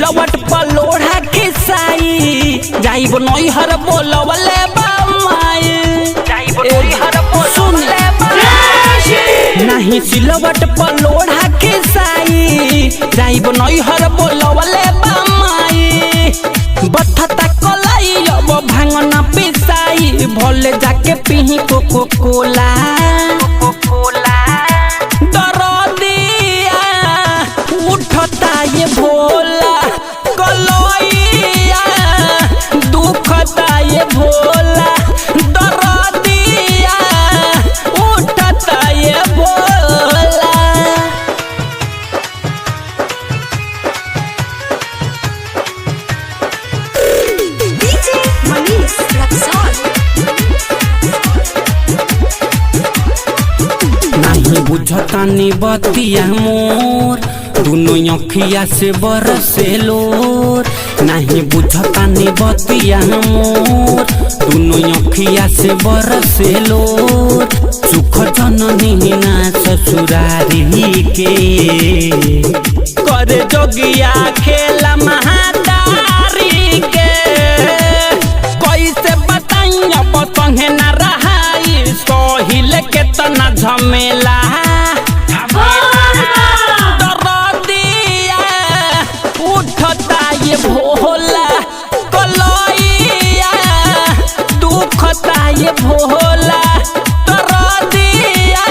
सिलवट पर लोढ़ा खिसाई जाइब नैहर बोलवले बामाई नहीं सिलवट पर लोढ़ा खिसाई जाइब नैहर बोलवले बामाई बथता कलाई अब भांगना पिसाई भोले जाके पीही कोको कोला दरदिया उठता ये भोला कलैया दुखता ये भोला दरदिया उठता ये भोला। डीजे मनीष रक्सौल नहीं बुझता नी बतिया मोर दोनों अखिया से बरसे लोर नहीं बुझता नी बतिया मोर दोनों अखिया से बरसे लोर सुख जननी ना ससुरारी के करे जोगिया खेला महादारी के कैसे बताई अब संगे न रहाई सोहिल के तना झमेला दरदिया उठता ये भोला कलैया दुखता ये भोला दरदिया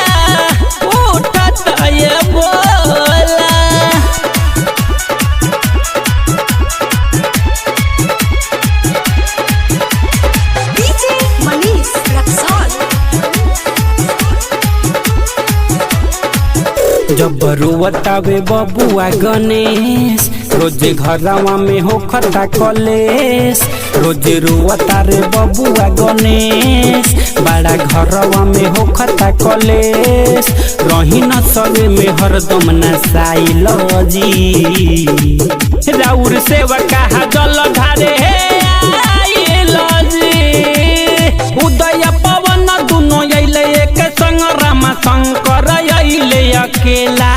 उठता ये भोला। डीजे मनीष रक्सौल जब रुवतावे बबुआ गणेश रोजे घरवा में होखता कलेश रोजे रुवता रे बबुआ गणेश बड़ा घरवा में होखता कलेश रही न सवे में हरदम नसाइल जी राउर सेवा कहा जल ढारे आइल जी उदय पवन दुनो अइले एक संग रामा शंकर अइले अकेला।